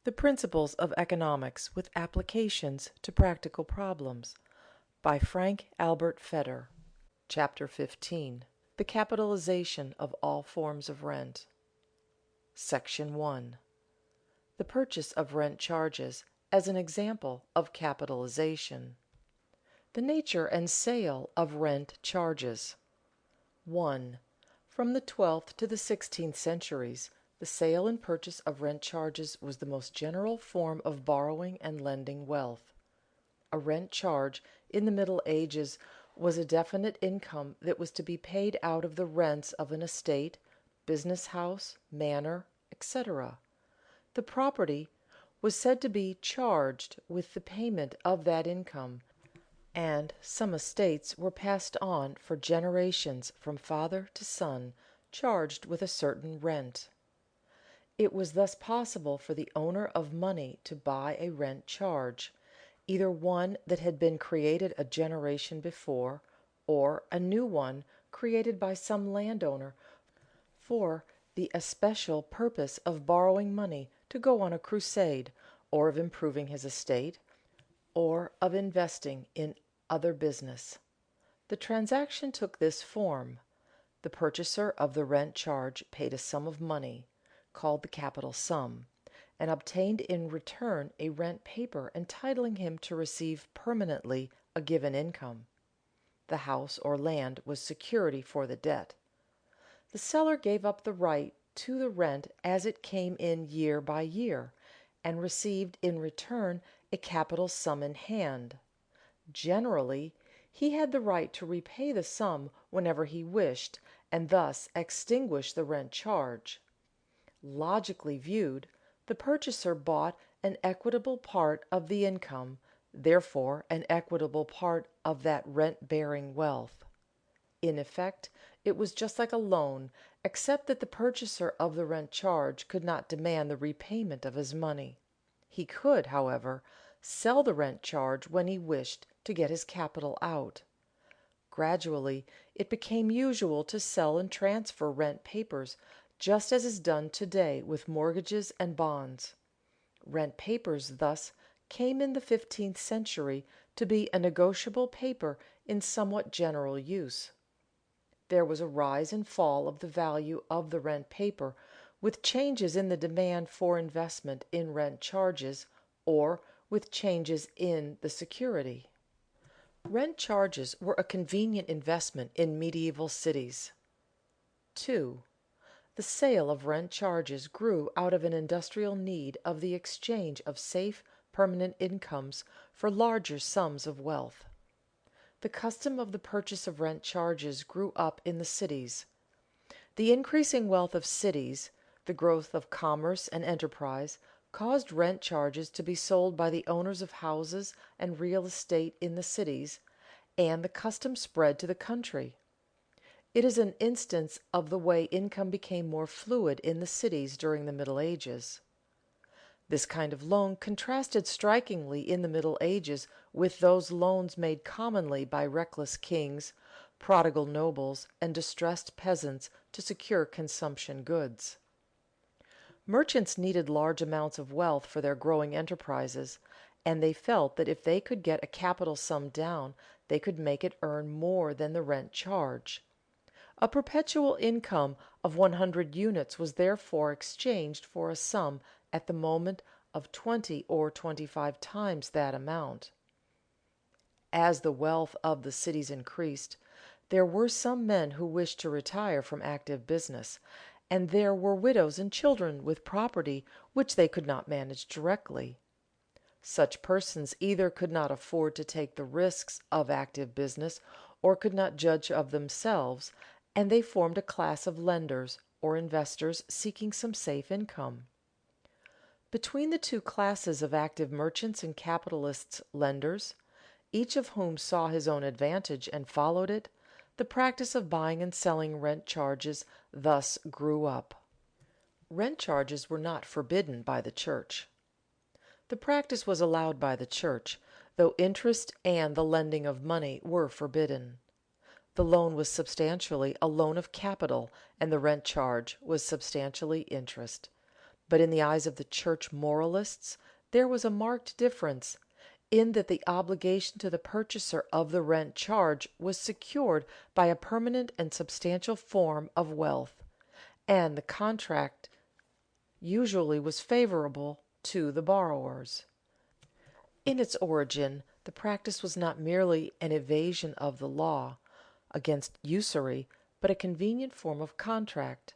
The Principles of Economics with Applications to Practical Problems by Frank Albert Fetter. Chapter 15. The Capitalization of All Forms of Rent. Section 1. The Purchase of Rent Charges as an Example of Capitalization. The Nature and Sale of Rent Charges. 1. From the 12th to the 16th centuries, the sale and purchase of rent charges was the most general form of borrowing and lending wealth. A rent charge in the Middle Ages was a definite income that was to be paid out of the rents of an estate, business house, manor, etc. The property was said to be charged with the payment of that income, and some estates were passed on for generations from father to son, charged with a certain rent. It was thus possible for the owner of money to buy a rent charge, either one that had been created a generation before, or a new one created by some landowner for the especial purpose of borrowing money to go on a crusade, or of improving his estate, or of investing in other business. The transaction took this form: the purchaser of the rent charge paid a sum of money, called the capital sum, and obtained in return a rent paper entitling him to receive permanently a given income. The house or land was security for the debt. The seller gave up the right to the rent as it came in year by year, and received in return a capital sum in hand. Generally, he had the right to repay the sum whenever he wished, and thus extinguish the rent charge. Logically viewed, the purchaser bought an equitable part of the income, therefore an equitable part of that rent-bearing wealth. In effect, it was just like a loan, except that the purchaser of the rent charge could not demand the repayment of his money. He could, however, sell the rent charge when he wished to get his capital out. Gradually, it became usual to sell and transfer rent papers, just as is done to-day with mortgages and bonds. Rent papers thus came in the 15th century to be a negotiable paper in somewhat general use. There was a rise and fall of the value of the rent paper, with changes in the demand for investment in rent charges, or with changes in the security. Rent charges were a convenient investment in medieval cities. 2. The sale of rent charges grew out of an industrial need of the exchange of safe, permanent incomes for larger sums of wealth. The custom of the purchase of rent charges grew up in the cities. The increasing wealth of cities, the growth of commerce and enterprise, caused rent charges to be sold by the owners of houses and real estate in the cities, and the custom spread to the country. It is an instance of the way income became more fluid in the cities during the Middle Ages. This kind of loan contrasted strikingly in the Middle Ages with those loans made commonly by reckless kings, prodigal nobles, and distressed peasants to secure consumption goods. Merchants needed large amounts of wealth for their growing enterprises, and they felt that if they could get a capital sum down, they could make it earn more than the rent charge. A perpetual income of 100 units was therefore exchanged for a sum at the moment of 20 or 25 times that amount. As the wealth of the cities increased, there were some men who wished to retire from active business, and there were widows and children with property which they could not manage directly. Such persons either could not afford to take the risks of active business, or could not judge of themselves, and they formed a class of lenders, or investors seeking some safe income. Between the two classes of active merchants and capitalists lenders, each of whom saw his own advantage and followed it, the practice of buying and selling rent charges thus grew up. Rent charges were not forbidden by the church. The practice was allowed by the church, though interest and the lending of money were forbidden. The loan was substantially a loan of capital, and the rent charge was substantially interest. But in the eyes of the church moralists there was a marked difference, in that the obligation to the purchaser of the rent charge was secured by a permanent and substantial form of wealth, and the contract usually was favorable to the borrowers. In its origin, the practice was not merely an evasion of the law against usury, but a convenient form of contract.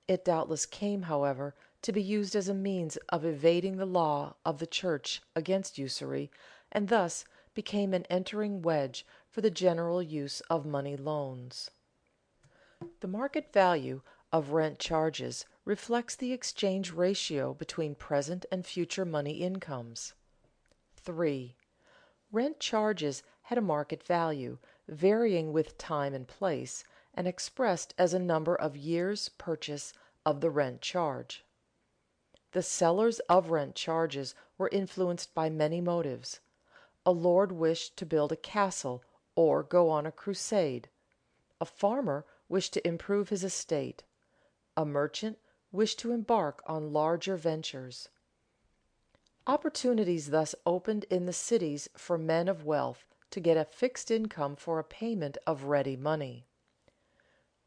It doubtless came, however, to be used as a means of evading the law of the church against usury, and thus became an entering wedge for the general use of money loans. The market value of rent charges reflects the exchange ratio between present and future money incomes. 3. Rent charges had a market value, varying with time and place, and expressed as a number of years' purchase of the rent charge. The sellers of rent charges were influenced by many motives. A lord wished to build a castle or go on a crusade. A farmer wished to improve his estate. A merchant wished to embark on larger ventures. Opportunities thus opened in the cities for men of wealth to get a fixed income for a payment of ready money.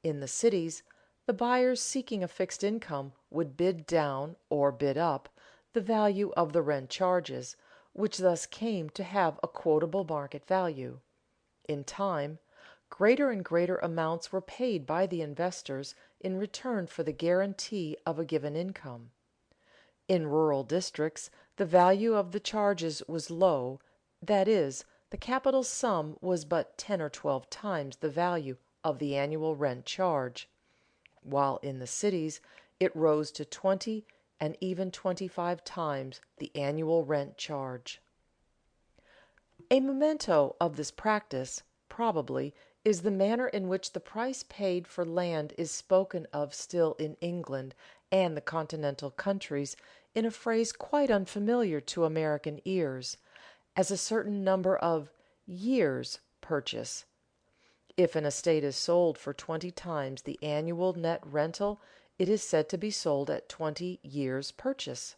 In the cities, the buyers seeking a fixed income would bid down, or bid up, the value of the rent charges, which thus came to have a quotable market value. In time, greater and greater amounts were paid by the investors in return for the guarantee of a given income. In rural districts, the value of the charges was low, that is, the capital sum was but 10 or 12 times the value of the annual rent charge, while in the cities it rose to 20 and even 25 times the annual rent charge. A memento of this practice, probably, is the manner in which the price paid for land is spoken of still in England and the continental countries in a phrase quite unfamiliar to American ears, as a certain number of years' purchase. If an estate is sold for 20 times the annual net rental, it is said to be sold at 20 years' purchase.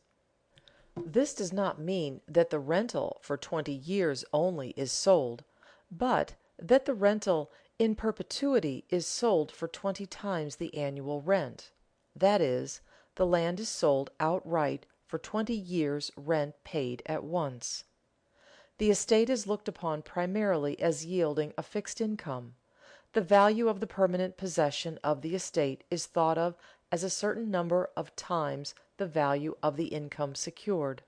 This does not mean that the rental for 20 years only is sold, but that the rental in perpetuity is sold for 20 times the annual rent. That is, the land is sold outright for 20 years' rent paid at once. The estate is looked upon primarily as yielding a fixed income. The value of the permanent possession of the estate is thought of as a certain number of times the value of the income secured.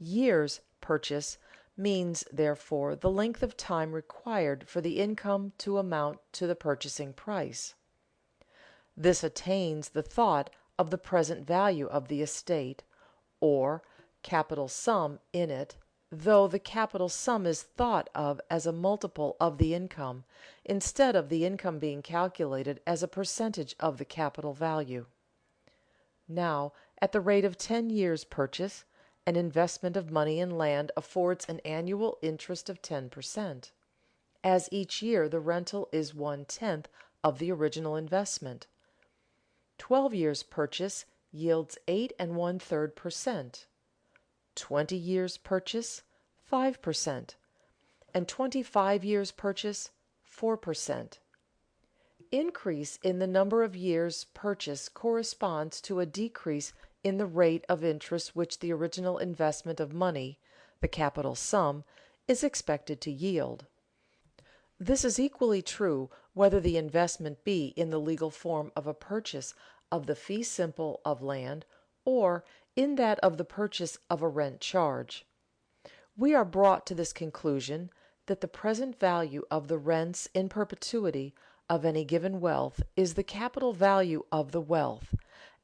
Years' purchase means, therefore, the length of time required for the income to amount to the purchasing price. This attains the thought of the present value of the estate, or capital sum in it, though the capital sum is thought of as a multiple of the income, instead of the income being calculated as a percentage of the capital value. Now, at the rate of 10 years' purchase, an investment of money in land affords an annual interest of 10%, as each year the rental is 1/10 of the original investment. 12 years' purchase yields 8 1/3%. 20 years' purchase, 5%, and 25 years' purchase, 4%. Increase in the number of years' purchase corresponds to a decrease in the rate of interest which the original investment of money, the capital sum, is expected to yield. This is equally true whether the investment be in the legal form of a purchase of the fee simple of land, or in that of the purchase of a rent charge. We are brought to this conclusion, that the present value of the rents in perpetuity of any given wealth is the capital value of the wealth,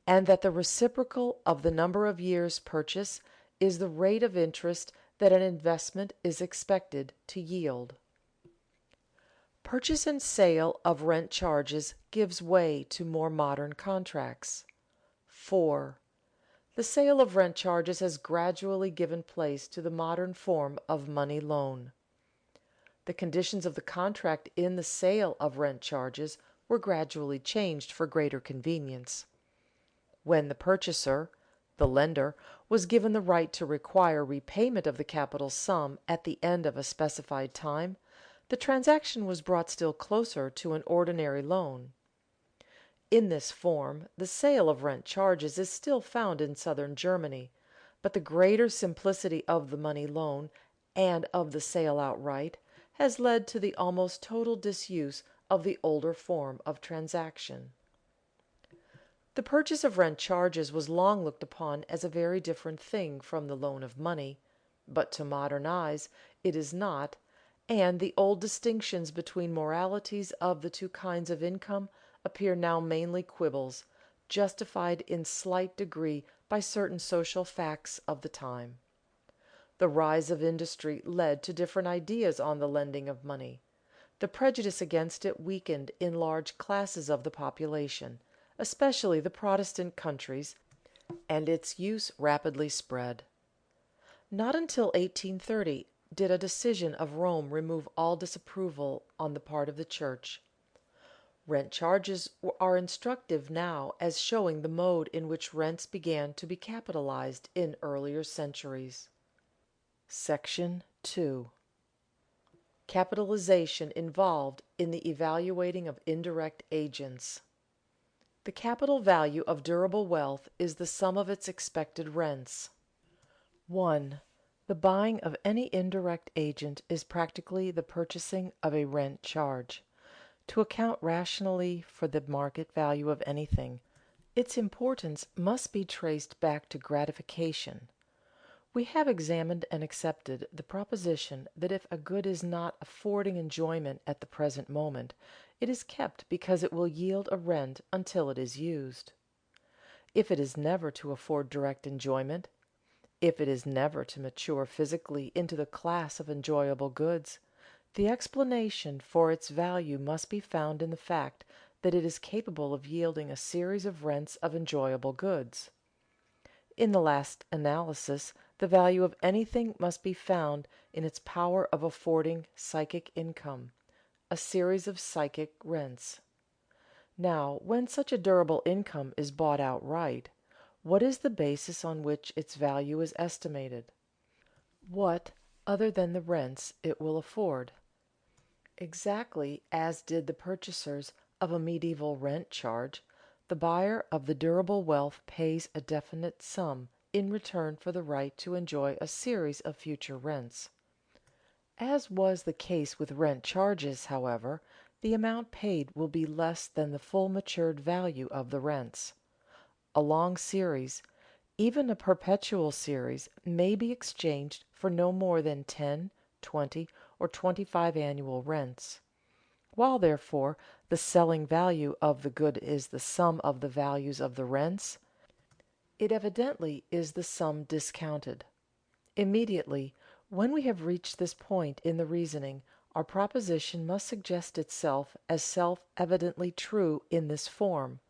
and that the reciprocal of the number of years' purchase is the rate of interest that an investment is expected to yield. Purchase and sale of rent charges gives way to more modern contracts. 4. The sale of rent charges has gradually given place to the modern form of money loan. The conditions of the contract in the sale of rent charges were gradually changed for greater convenience. When the purchaser, The lender was given the right to require repayment of the capital sum at the end of a specified time, the transaction was brought still closer to an ordinary loan. In this form the sale of rent charges is still found in southern Germany, but the greater simplicity of the money loan and of the sale outright has led to the almost total disuse of the older form of transaction. The purchase of rent charges was long looked upon as a very different thing from the loan of money, but to modern eyes it is not, and the old distinctions between moralities of the two kinds of income appear now mainly quibbles, justified in slight degree by certain social facts of the time. The rise of industry led to different ideas on the lending of money. The prejudice against it weakened in large classes of the population, especially the Protestant countries, and its use rapidly spread. Not until 1830 did a decision of Rome remove all disapproval on the part of the church. Rent charges are instructive now as showing the mode in which rents began to be capitalized in earlier centuries. Section 2. Capitalization involved in the evaluating of indirect agents. The capital value of durable wealth is the sum of its expected rents. 1. The buying of any indirect agent is practically the purchasing of a rent charge. To account rationally for the market value of anything, its importance must be traced back to gratification. We have examined and accepted the proposition that if a good is not affording enjoyment at the present moment, it is kept because it will yield a rent until it is used. If it is never to afford direct enjoyment, if it is never to mature physically into the class of enjoyable goods, the explanation for its value must be found in the fact that it is capable of yielding a series of rents of enjoyable goods. In the last analysis, the value of anything must be found in its power of affording psychic income, a series of psychic rents. Now, when such a durable income is bought outright, what is the basis on which its value is estimated? What, other than the rents it will afford? Exactly as did the purchasers of a medieval rent charge, the buyer of the durable wealth pays a definite sum in return for the right to enjoy a series of future rents. As was the case with rent charges, however, the amount paid will be less than the full matured value of the rents. A long series, even a perpetual series, may be exchanged for no more than 10, 20, or 25 annual rents. While, therefore, the selling value of the good is the sum of the values of the rents, it evidently is the sum discounted. Immediately, when we have reached this point in the reasoning, our proposition must suggest itself as self-evidently true in this form: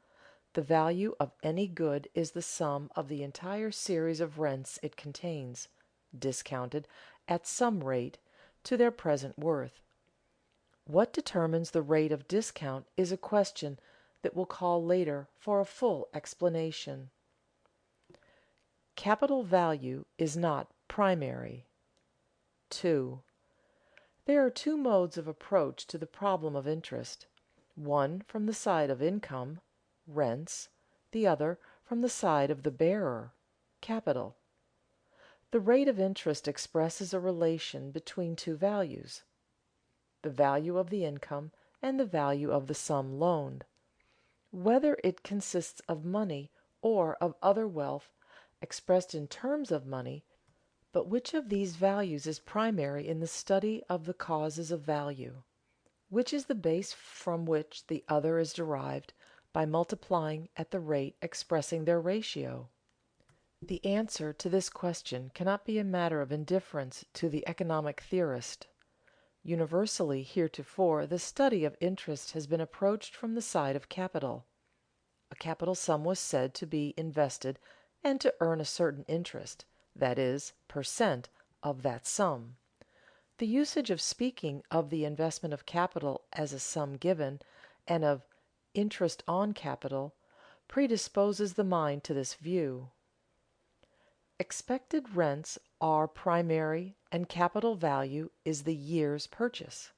the value of any good is the sum of the entire series of rents it contains, discounted, at some rate, to their present worth. What determines the rate of discount is a question that will call later for a full explanation. Capital value is not primary. 2. There are two modes of approach to the problem of interest: one from the side of income, rents; the other from the side of the bearer, capital. The rate of interest expresses a relation between two values: the value of the income and the value of the sum loaned. Whether it consists of money or of other wealth expressed in terms of money, but which of these values is primary in the study of the causes of value? Which is the base from which the other is derived by multiplying at the rate expressing their ratio? The answer to this question cannot be a matter of indifference to the economic theorist. Universally heretofore the study of interest has been approached from the side of capital. A capital sum was said to be invested and to earn a certain interest, that is, per cent, of that sum. The usage of speaking of the investment of capital as a sum given, and of interest on capital, predisposes the mind to this view. Expected rents are primary and capital value is the year's purchase.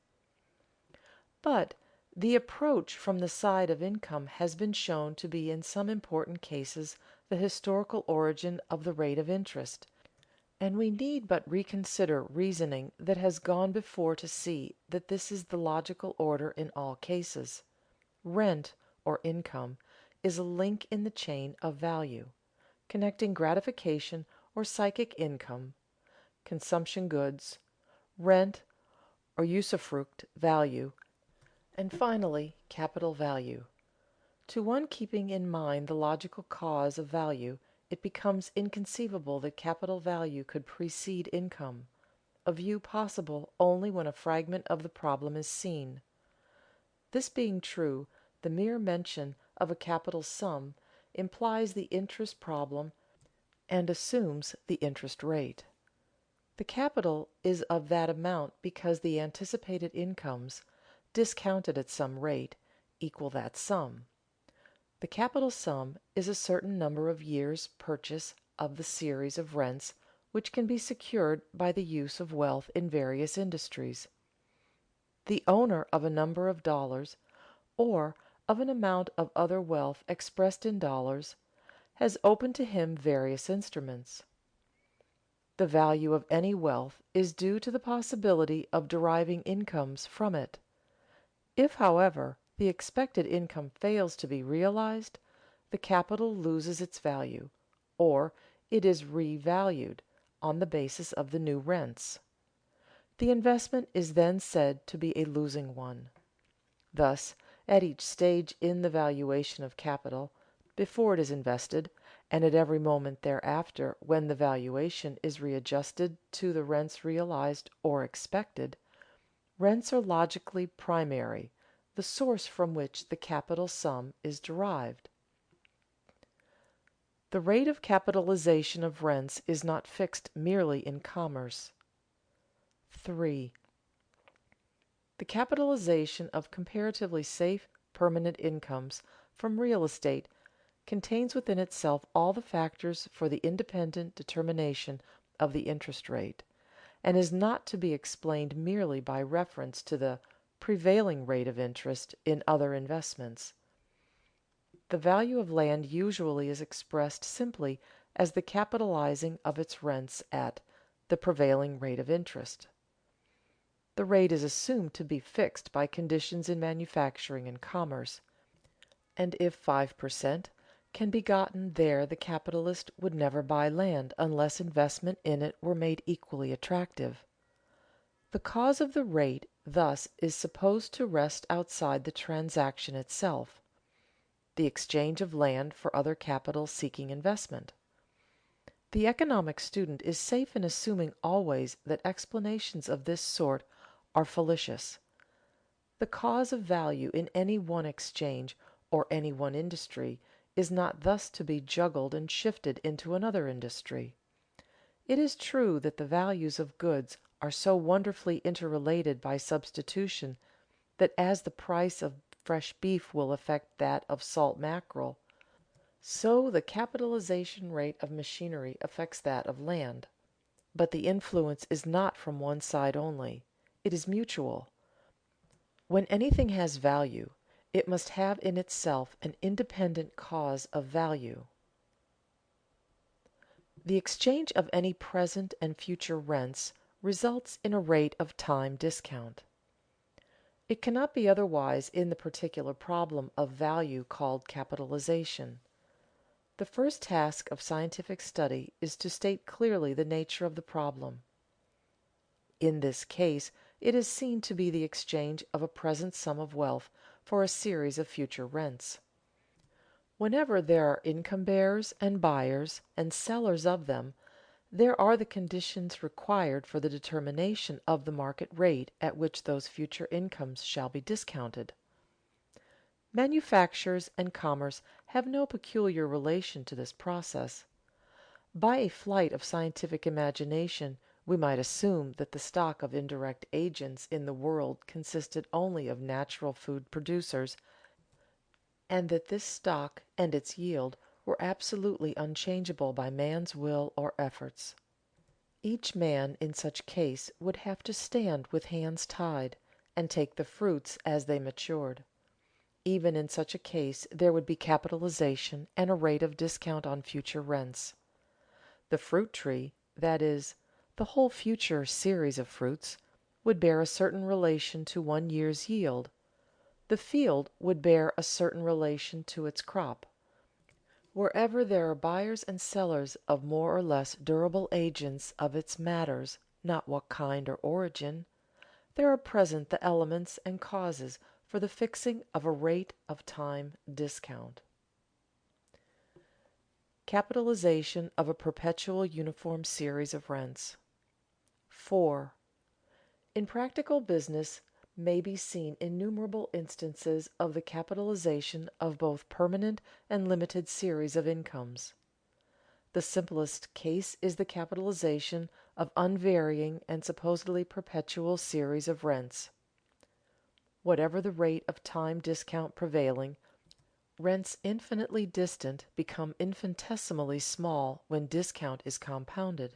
But the approach from the side of income has been shown to be in some important cases the historical origin of the rate of interest, and we need but reconsider reasoning that has gone before to see that this is the logical order in all cases. Rent, or income, is a link in the chain of value, connecting gratification or psychic income, consumption goods, rent or usufruct value, and finally capital value. To one keeping in mind the logical cause of value, it becomes inconceivable that capital value could precede income, a view possible only when a fragment of the problem is seen. This being true, the mere mention of a capital sum implies the interest problem and assumes the interest rate. The capital is of that amount because the anticipated incomes, discounted at some rate, equal that sum. The capital sum is a certain number of years' purchase of the series of rents which can be secured by the use of wealth in various industries. The owner of a number of dollars, or of an amount of other wealth expressed in dollars, has open to him various instruments. The value of any wealth is due to the possibility of deriving incomes from it. If, however, the expected income fails to be realized, the capital loses its value, or it is revalued on the basis of the new rents. The investment is then said to be a losing one. Thus, at each stage in the valuation of capital, before it is invested, and at every moment thereafter when the valuation is readjusted to the rents realized or expected, rents are logically primary, the source from which the capital sum is derived. The rate of capitalization of rents is not fixed merely in commerce. 3. The capitalization of comparatively safe, permanent incomes from real estate contains within itself all the factors for the independent determination of the interest rate, and is not to be explained merely by reference to the prevailing rate of interest in other investments. The value of land usually is expressed simply as the capitalizing of its rents at the prevailing rate of interest. The rate is assumed to be fixed by conditions in manufacturing and commerce, and if 5% can be gotten there the capitalist would never buy land unless investment in it were made equally attractive. The cause of the rate thus is supposed to rest outside the transaction itself, the exchange of land for other capital seeking investment. The economic student is safe in assuming always that explanations of this sort are fallacious. The cause of value in any one exchange or any one industry is not thus to be juggled and shifted into another industry. It is true that the values of goods are so wonderfully interrelated by substitution that as the price of fresh beef will affect that of salt mackerel, so the capitalization rate of machinery affects that of land. But the influence is not from one side only, it is mutual. When anything has value, it must have in itself an independent cause of value. The exchange of any present and future rents results in a rate of time discount. It cannot be otherwise in the particular problem of value called capitalization. The first task of scientific study is to state clearly the nature of the problem. In this case it is seen to be the exchange of a present sum of wealth for a series of future rents. Whenever there are income bearers and buyers and sellers of them, there are the conditions required for the determination of the market rate at which those future incomes shall be discounted. Manufactures and commerce have no peculiar relation to this process. By a flight of scientific imagination we might assume that the stock of indirect agents in the world consisted only of natural food producers, and that this stock and its yield were absolutely unchangeable by man's will or efforts. Each man in such case would have to stand with hands tied, and take the fruits as they matured. Even in such a case there would be capitalization and a rate of discount on future rents. The fruit tree, that is, the whole future series of fruits, would bear a certain relation to one year's yield. The field would bear a certain relation to its crop. Wherever there are buyers and sellers of more or less durable agents of its matters, not what kind or origin, there are present the elements and causes for the fixing of a rate of time discount. Capitalization of a perpetual uniform series of rents. 4. In practical business may be seen innumerable instances of the capitalization of both permanent and limited series of incomes. The simplest case is the capitalization of unvarying and supposedly perpetual series of rents. Whatever the rate of time discount prevailing, rents infinitely distant become infinitesimally small when discount is compounded.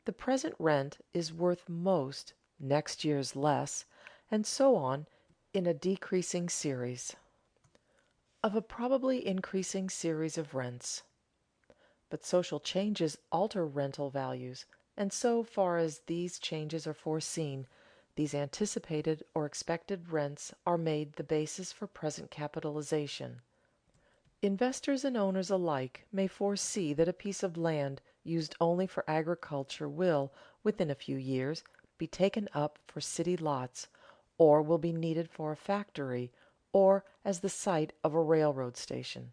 The present rent is worth most, next year's less, and so on in a decreasing series of a probably increasing series of rents. But social changes alter rental values, and so far as these changes are foreseen, these anticipated or expected rents are made the basis for present capitalization. Investors and owners alike may foresee that a piece of land used only for agriculture will, within a few years, be taken up for city lots, or will be needed for a factory, or as the site of a railroad station.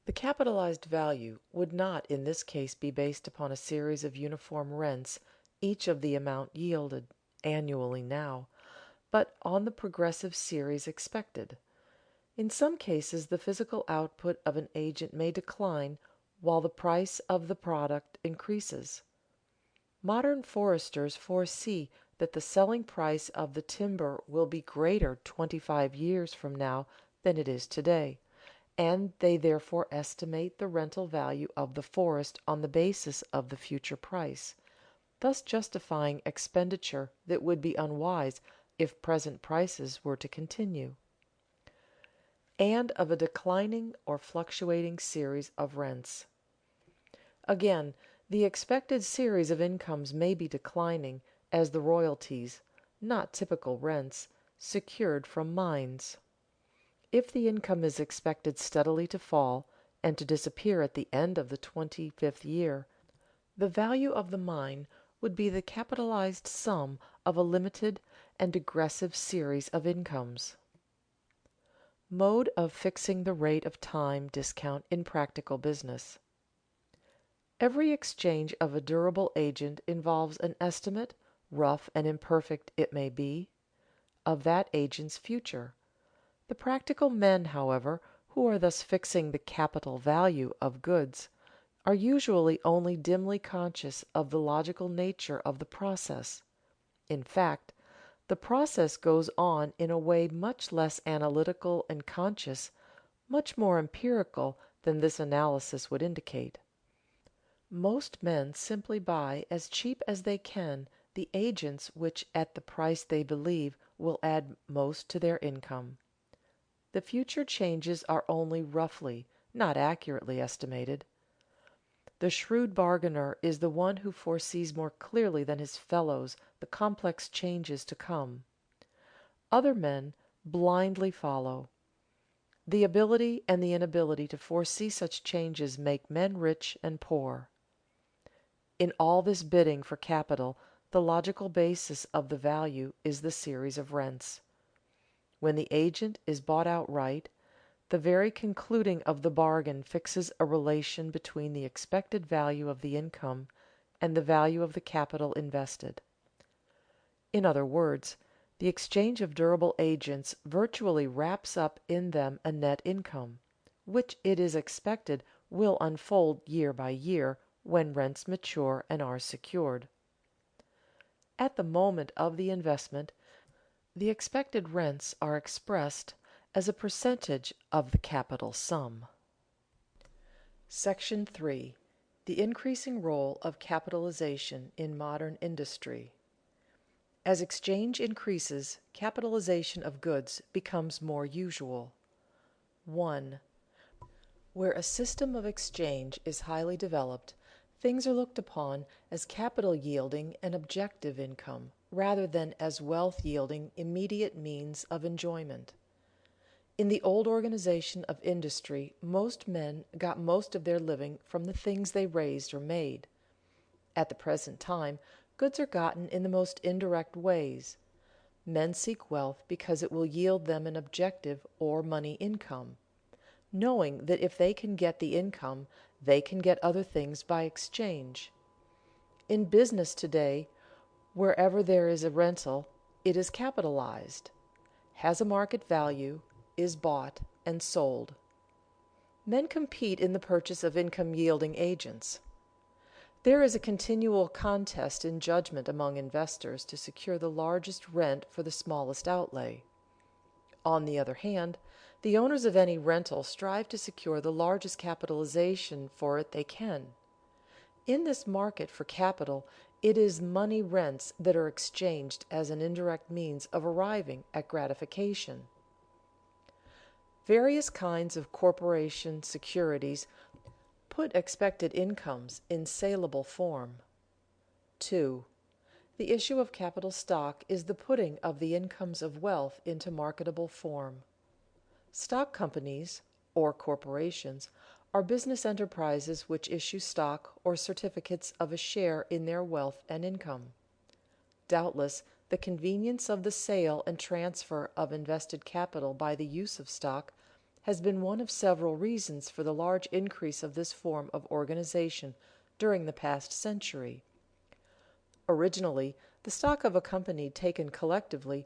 The capitalized value would not in this case be based upon a series of uniform rents, each of the amount yielded annually now, but on the progressive series expected. In some cases the physical output of an agent may decline while the price of the product increases. Modern foresters foresee that the selling price of the timber will be greater 25 years from now than it is today, and they therefore estimate the rental value of the forest on the basis of the future price, thus justifying expenditure that would be unwise if present prices were to continue. And of a declining or fluctuating series of rents. Again, the expected series of incomes may be declining, as the royalties (not typical rents) secured from mines. If the income is expected steadily to fall, and to disappear at the end of the 25th year, the value of the mine would be the capitalized sum of a limited and digressive series of incomes. Mode of fixing the rate of time discount in practical business. Every exchange of a durable agent involves an estimate, rough and imperfect it may be, of that agent's future. The practical men, however, who are thus fixing the capital value of goods, are usually only dimly conscious of the logical nature of the process. In fact, the process goes on in a way much less analytical and conscious, much more empirical than this analysis would indicate. Most men simply buy as cheap as they can the agents which at the price they believe will add most to their income. The future changes are only roughly, not accurately estimated. The shrewd bargainer is the one who foresees more clearly than his fellows the complex changes to come. Other men blindly follow. The ability and the inability to foresee such changes make men rich and poor. In all this bidding for capital, the logical basis of the value is the series of rents. When the agent is bought outright, the very concluding of the bargain fixes a relation between the expected value of the income and the value of the capital invested. In other words, the exchange of durable agents virtually wraps up in them a net income, which it is expected will unfold year by year when rents mature and are secured. At the moment of the investment, the expected rents are expressed as a percentage of the capital sum. Section 3. The increasing role of capitalization in modern industry. As exchange increases, capitalization of goods becomes more usual. 1. Where a system of exchange is highly developed, things are looked upon as capital yielding an objective income, rather than as wealth yielding immediate means of enjoyment. In the old organization of industry, most men got most of their living from the things they raised or made. At the present time, goods are gotten in the most indirect ways. Men seek wealth because it will yield them an objective or money income, knowing that if they can get the income, they can get other things by exchange. In business today, wherever there is a rental, it is capitalized, has a market value, is bought and sold. Men compete in the purchase of income-yielding agents. There is a continual contest in judgment among investors to secure the largest rent for the smallest outlay. On the other hand, the owners of any rental strive to secure the largest capitalization for it they can. In this market for capital, it is money rents that are exchanged as an indirect means of arriving at gratification. Various kinds of corporation securities put expected incomes in saleable form. 2. The issue of capital stock is the putting of the incomes of wealth into marketable form. Stock companies, or corporations, are business enterprises which issue stock or certificates of a share in their wealth and income. Doubtless, the convenience of the sale and transfer of invested capital by the use of stock has been one of several reasons for the large increase of this form of organization during the past century. Originally, the stock of a company taken collectively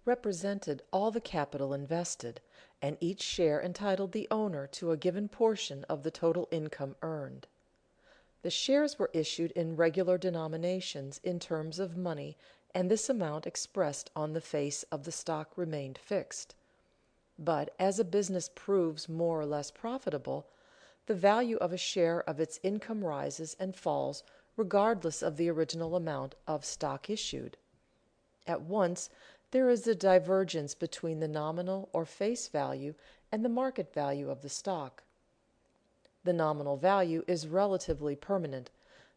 represented all the capital invested, and each share entitled the owner to a given portion of the total income earned. The shares were issued in regular denominations in terms of money, and this amount expressed on the face of the stock remained fixed. But as a business proves more or less profitable, the value of a share of its income rises and falls regardless of the original amount of stock issued. At once, there is a divergence between the nominal or face value and the market value of the stock. The nominal value is relatively permanent,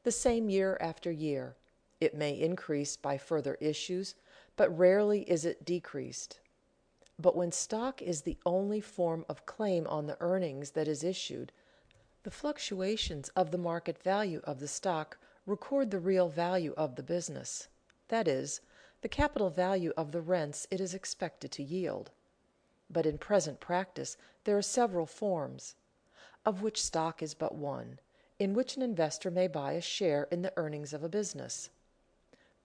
the same year after year. It may increase by further issues, but rarely is it decreased. But when stock is the only form of claim on the earnings that is issued, the fluctuations of the market value of the stock record the real value of the business, that is, the capital value of the rents it is expected to yield. But in present practice there are several forms, of which stock is but one, in which an investor may buy a share in the earnings of a business.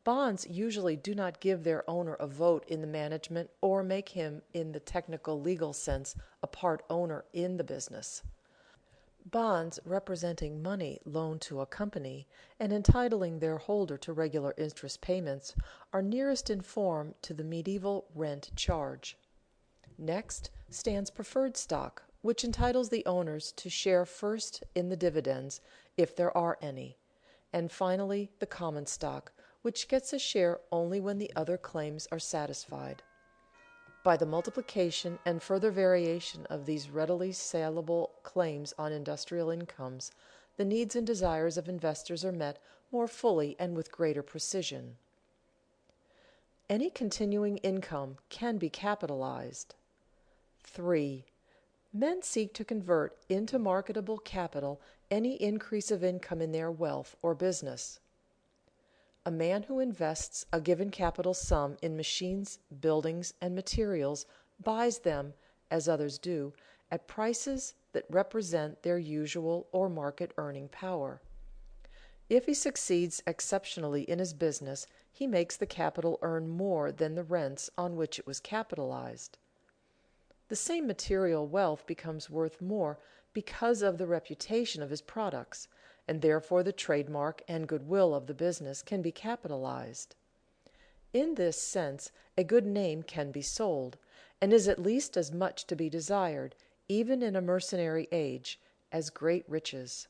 Bonds usually do not give their owner a vote in the management or make him, in the technical legal sense, a part owner in the business. Bonds representing money loaned to a company and entitling their holder to regular interest payments are nearest in form to the medieval rent charge. Next stands preferred stock, which entitles the owners to share first in the dividends, if there are any, and finally the common stock, which gets a share only when the other claims are satisfied. By the multiplication and further variation of these readily saleable claims on industrial incomes, the needs and desires of investors are met more fully and with greater precision. Any continuing income can be capitalized. 3. Men seek to convert into marketable capital any increase of income in their wealth or business. A man who invests a given capital sum in machines, buildings, and materials buys them, as others do, at prices that represent their usual or market earning power. If he succeeds exceptionally in his business, he makes the capital earn more than the rents on which it was capitalized. The same material wealth becomes worth more because of the reputation of his products, and therefore the trademark and goodwill of the business can be capitalized. In this sense, a good name can be sold, and is at least as much to be desired, even in a mercenary age, as great riches.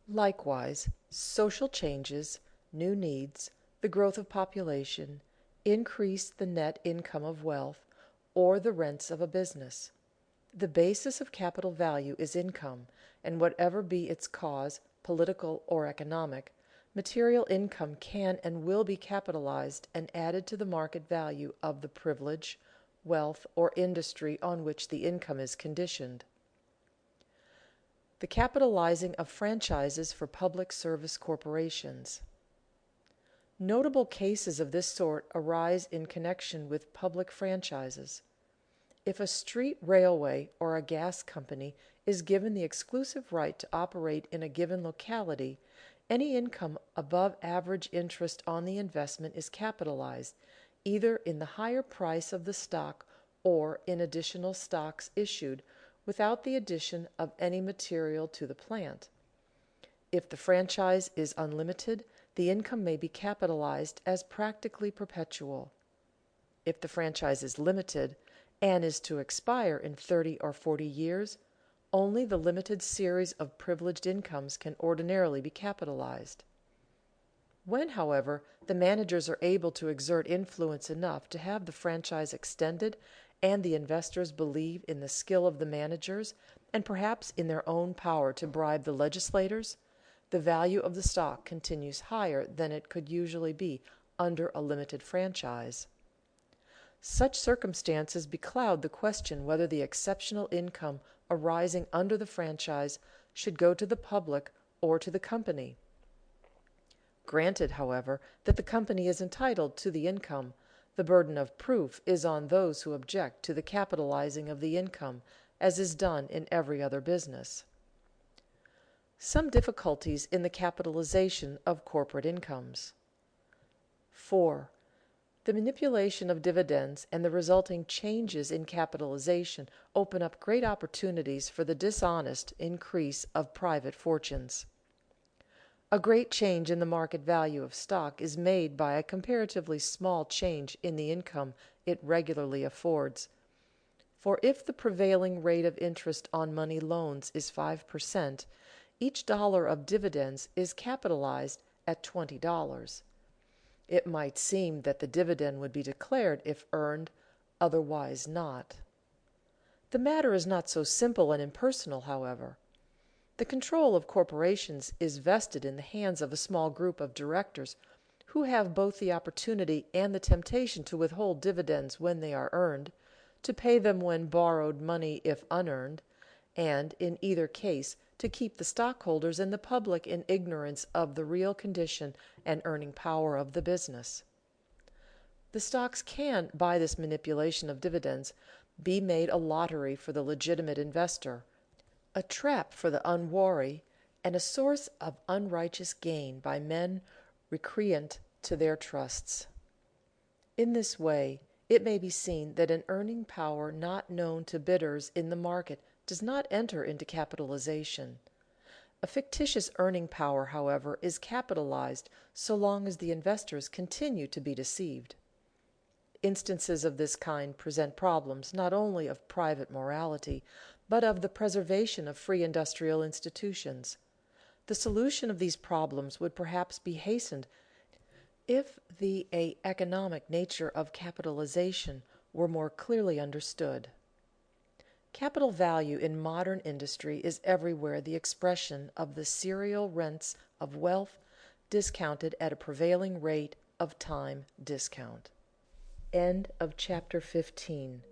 Likewise, social changes, new needs, the growth of population, increase the net income of wealth, or the rents of a business. The basis of capital value is income, and whatever be its cause, political or economic, material income can and will be capitalized and added to the market value of the privilege, wealth, or industry on which the income is conditioned. The capitalizing of franchises for public service corporations. Notable cases of this sort arise in connection with public franchises. If a street railway or a gas company is given the exclusive right to operate in a given locality, any income above average interest on the investment is capitalized, either in the higher price of the stock or in additional stocks issued, without the addition of any material to the plant. If the franchise is unlimited, the income may be capitalized as practically perpetual. If the franchise is limited, and is to expire in 30 or 40 years, only the limited series of privileged incomes can ordinarily be capitalized. When, however, the managers are able to exert influence enough to have the franchise extended, and the investors believe in the skill of the managers, and perhaps in their own power to bribe the legislators, the value of the stock continues higher than it could usually be under a limited franchise. Such circumstances becloud the question whether the exceptional income arising under the franchise should go to the public or to the company. Granted, however, that the company is entitled to the income, the burden of proof is on those who object to the capitalizing of the income, as is done in every other business. Some difficulties in the capitalization of corporate incomes. 4. The manipulation of dividends and the resulting changes in capitalization open up great opportunities for the dishonest increase of private fortunes. A great change in the market value of stock is made by a comparatively small change in the income it regularly affords. For if the prevailing rate of interest on money loans is 5%, each dollar of dividends is capitalized at $20. It might seem that the dividend would be declared if earned, otherwise not. The matter is not so simple and impersonal, however. The control of corporations is vested in the hands of a small group of directors who have both the opportunity and the temptation to withhold dividends when they are earned, to pay them when borrowed money if unearned, and, in either case, to keep the stockholders and the public in ignorance of the real condition and earning power of the business. The stocks can, by this manipulation of dividends, be made a lottery for the legitimate investor, a trap for the unwary, and a source of unrighteous gain by men recreant to their trusts. In this way, it may be seen that an earning power not known to bidders in the market does not enter into capitalization. A fictitious earning power, however, is capitalized so long as the investors continue to be deceived. Instances of this kind present problems not only of private morality, but of the preservation of free industrial institutions. The solution of these problems would perhaps be hastened if the economic nature of capitalization were more clearly understood. Capital value in modern industry is everywhere the expression of the serial rents of wealth discounted at a prevailing rate of time discount. End of chapter 15.